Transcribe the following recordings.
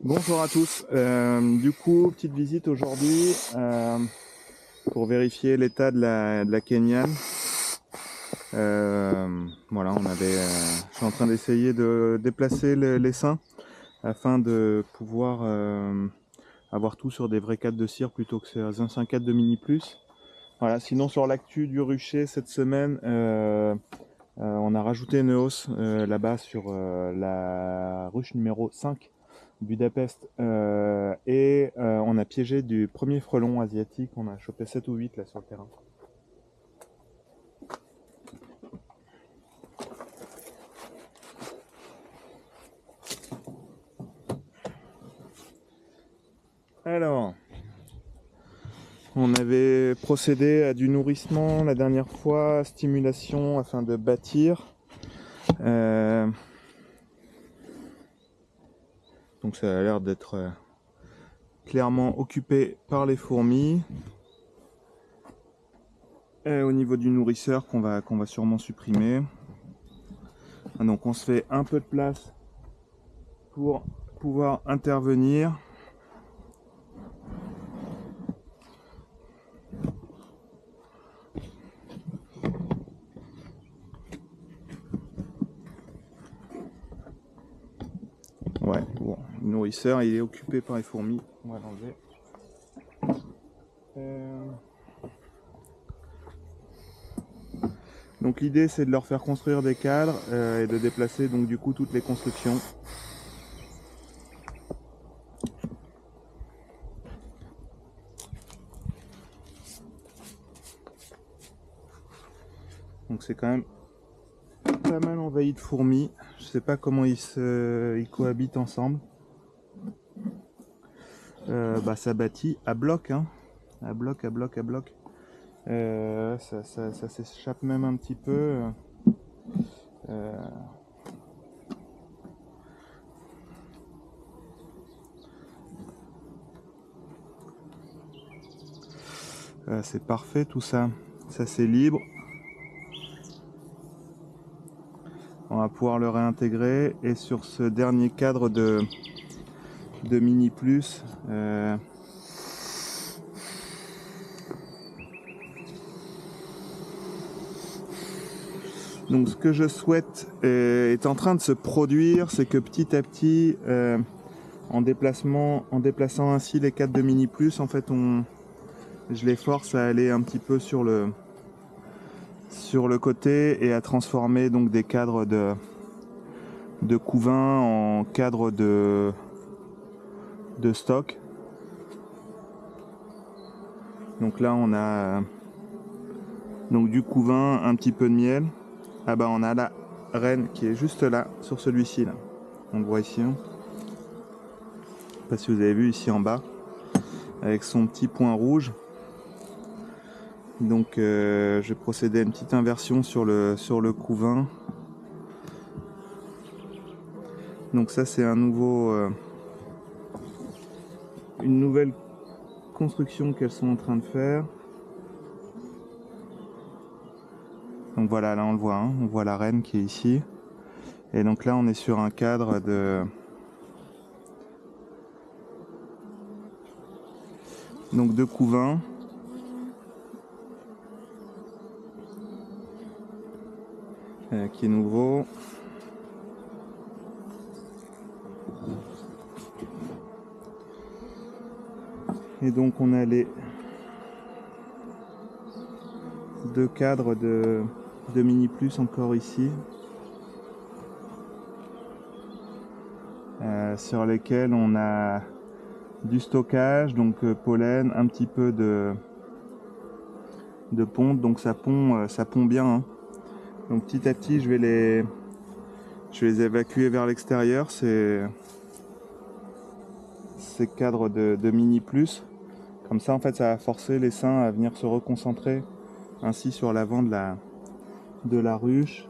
Bonjour à tous. Du coup, petite visite aujourd'hui pour vérifier l'état de la Kenyan. Voilà, je suis en train d'essayer de déplacer les seins afin de pouvoir avoir tout sur des vrais cadres de cire plutôt que ces anciens cadres de Mini Plus. Voilà. Sinon, sur l'actu du rucher cette semaine, on a rajouté une hausse là-bas sur la ruche numéro 5 Budapest et on a piégé du premier frelon asiatique. On a chopé 7 ou 8 là sur le terrain. Alors, on avait procédé à du nourrissement la dernière fois, stimulation afin de bâtir. Donc ça a l'air d'être clairement occupé par les fourmis. Et au niveau du nourrisseur qu'on va sûrement supprimer. Donc on se fait un peu de place pour pouvoir intervenir. Ouais, bon, le nourrisseur il est occupé par les fourmis, on va l'enlever. Donc l'idée c'est de leur faire construire des cadres et de déplacer donc du coup toutes les constructions. Donc c'est quand même pas mal envahi de fourmis. Je sais pas comment ils cohabitent ensemble. Ça bâtit à bloc, hein. À bloc. Ça s'échappe même un petit peu. C'est parfait tout ça. Ça c'est libre. On va pouvoir le réintégrer. Et sur ce dernier cadre de Mini Plus, donc ce que je souhaite est en train de se produire, c'est que petit à petit, en déplaçant ainsi les cadres de Mini Plus, en fait, je les force à aller un petit peu sur le côté et à transformer donc des cadres de couvain en cadres de stock. Donc là, on a donc du couvain, un petit peu de miel. Ah bah on a la reine qui est juste là, sur celui-ci là. On le voit ici. Hein. Je sais pas si vous avez vu ici en bas, avec son petit point rouge. Donc je vais procéder à une petite inversion sur le couvain. Donc ça c'est une nouvelle construction qu'elles sont en train de faire. Donc voilà, là on le voit, hein, on voit la reine qui est ici. Et donc là on est sur un cadre de couvain. Qui est nouveau. Et donc on a les deux cadres de Mini Plus encore ici, sur lesquels on a du stockage, donc pollen, un petit peu de ponte, donc ça pond bien. Hein. Donc petit à petit je vais les évacuer vers l'extérieur, ces cadres de Mini Plus. Comme ça en fait ça va forcer les seins à venir se reconcentrer ainsi sur l'avant de la ruche.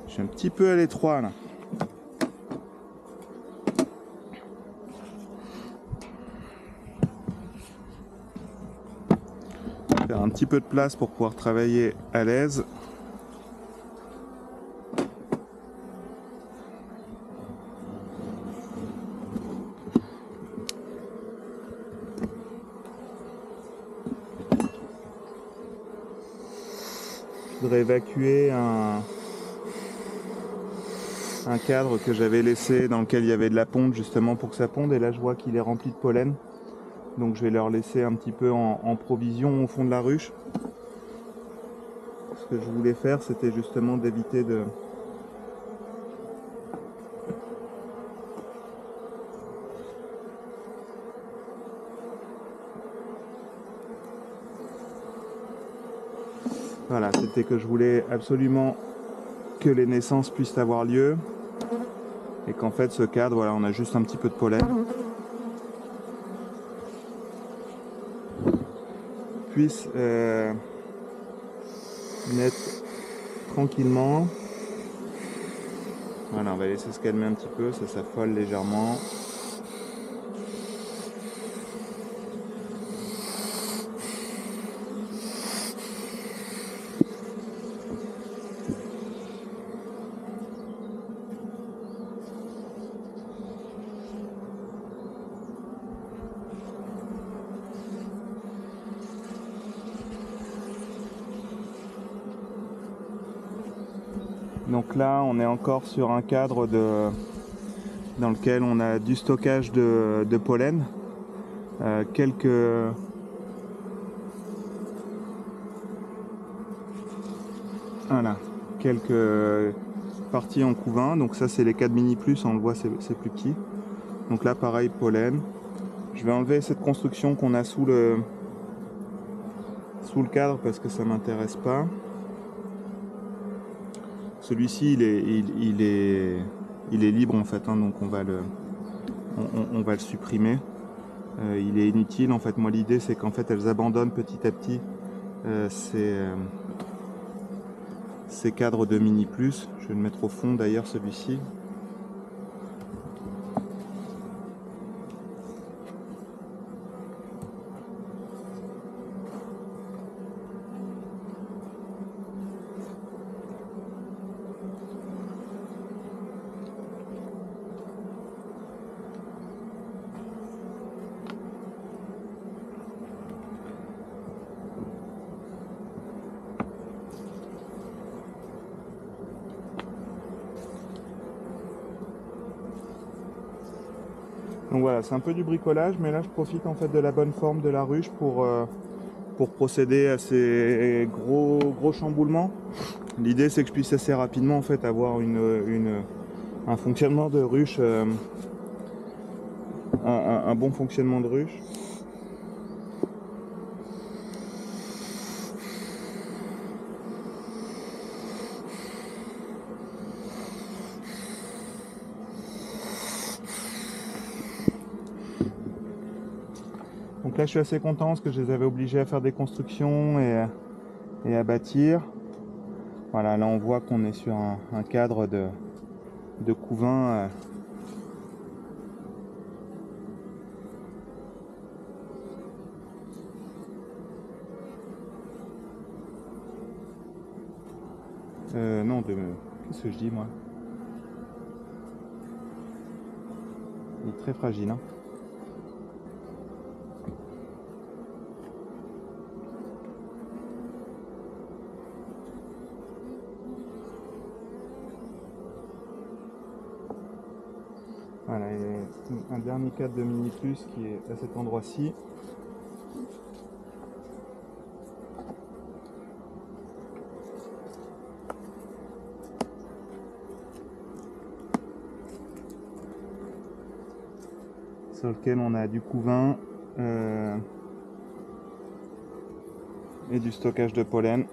Je suis un petit peu à l'étroit là. faire un petit peu de place pour pouvoir travailler à l'aise. Je voudrais évacuer un cadre que j'avais laissé dans lequel il y avait de la ponte justement pour que ça ponde, et là je vois qu'il est rempli de pollen, donc je vais leur laisser un petit peu en provision au fond de la ruche. Ce que je voulais faire, c'était justement d'éviter de voilà, c'était que je voulais absolument que les naissances puissent avoir lieu, et qu'en fait ce cadre, voilà, on a juste un petit peu de pollen, puisse naître tranquillement. Voilà, on va laisser se calmer un petit peu, ça s'affole légèrement. Donc là, on est encore sur un cadre dans lequel on a du stockage de pollen, quelques parties en couvain. Donc ça, c'est les 4 mini plus, on le voit, c'est plus petit. Donc là, pareil, pollen. Je vais enlever cette construction qu'on a sous le cadre parce que ça m'intéresse pas. Celui-ci, il est libre en fait, hein, donc on va le supprimer. Il est inutile en fait. Moi, l'idée, c'est qu'en fait, elles abandonnent petit à petit ces cadres de mini plus. Je vais le mettre au fond d'ailleurs, celui-ci. Donc voilà, c'est un peu du bricolage, mais là je profite en fait de la bonne forme de la ruche pour procéder à ces gros chamboulements. L'idée, c'est que je puisse assez rapidement en fait avoir un fonctionnement de ruche, un bon fonctionnement de ruche. Donc là, je suis assez content parce que je les avais obligés à faire des constructions et à bâtir. Voilà, là on voit qu'on est sur un cadre de couvain. Non, qu'est-ce que je dis moi? Il est très fragile, hein. Voilà, et un dernier cadre de mini plus qui est à cet endroit-ci. Sur lequel on a du couvain et du stockage de pollen.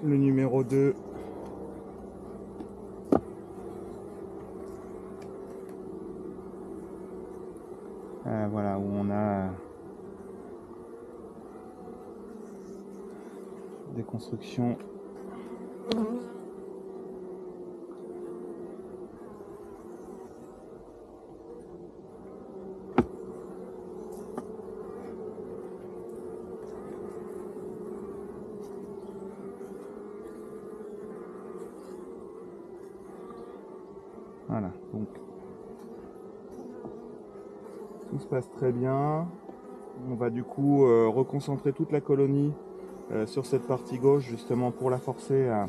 Le numéro 2. Voilà, où on a des constructions Voilà, donc tout se passe très bien. On va du coup reconcentrer toute la colonie sur cette partie gauche, justement pour la forcer à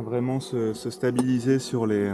vraiment se stabiliser sur les...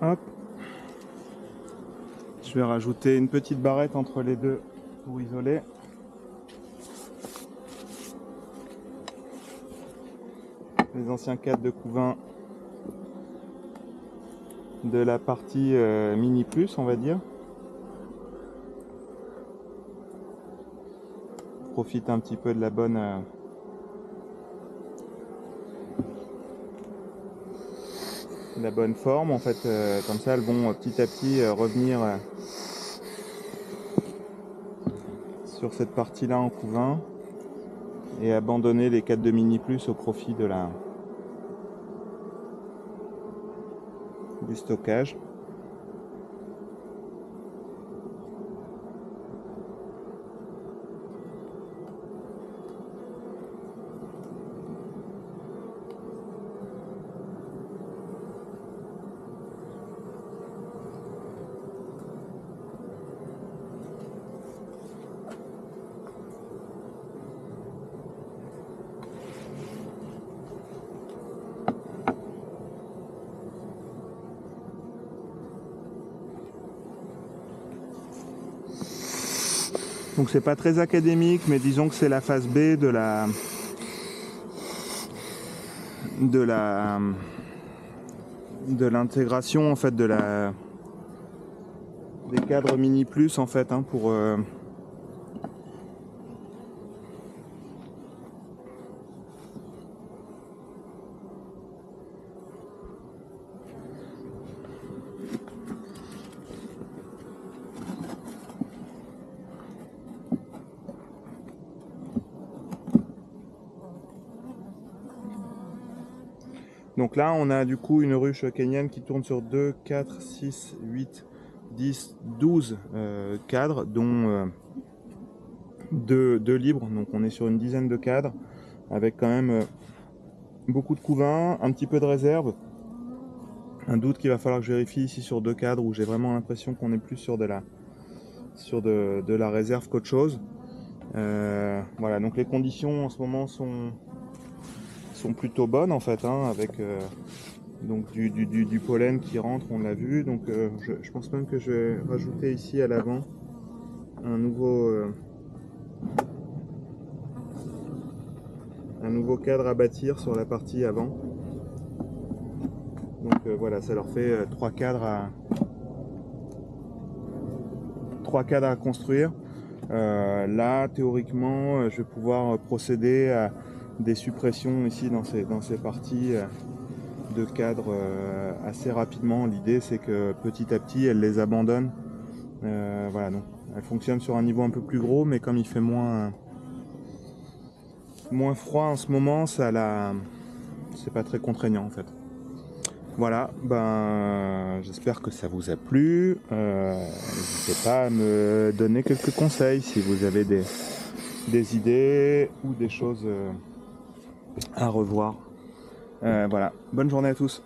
Hop. Je vais rajouter une petite barrette entre les deux pour isoler. Les anciens cadres de couvain de la partie mini plus, on va dire. Profite un petit peu de la bonne forme, en fait, comme ça elles vont petit à petit revenir sur cette partie là en couvain et abandonner les cadres de mini plus au profit de du stockage. Donc c'est pas très académique, mais disons que c'est la phase B de l'intégration en fait des cadres mini plus en fait pour donc là on a du coup une ruche kenyane qui tourne sur 2, 4, 6, 8, 10, 12 cadres, dont 2 libres, donc on est sur une dizaine de cadres, avec quand même beaucoup de couvain, un petit peu de réserve. Un doute qu'il va falloir que je vérifie ici sur 2 cadres où j'ai vraiment l'impression qu'on est plus sur de la réserve qu'autre chose. Voilà, donc les conditions en ce moment sont plutôt bonnes en fait, avec Donc du pollen qui rentre, on l'a vu. Donc je pense même que je vais rajouter ici à l'avant un nouveau cadre à bâtir sur la partie avant. Donc voilà, ça leur fait 3 cadres à construire. Là, théoriquement, je vais pouvoir procéder à des suppressions ici dans ces parties de cadres assez rapidement. L'idée, c'est que petit à petit, elles les abandonnent. Voilà, donc elles fonctionnent sur un niveau un peu plus gros, mais comme il fait moins froid en ce moment, c'est pas très contraignant en fait. Voilà, j'espère que ça vous a plu. N'hésitez pas à me donner quelques conseils si vous avez des idées ou des choses à revoir. Voilà, bonne journée à tous.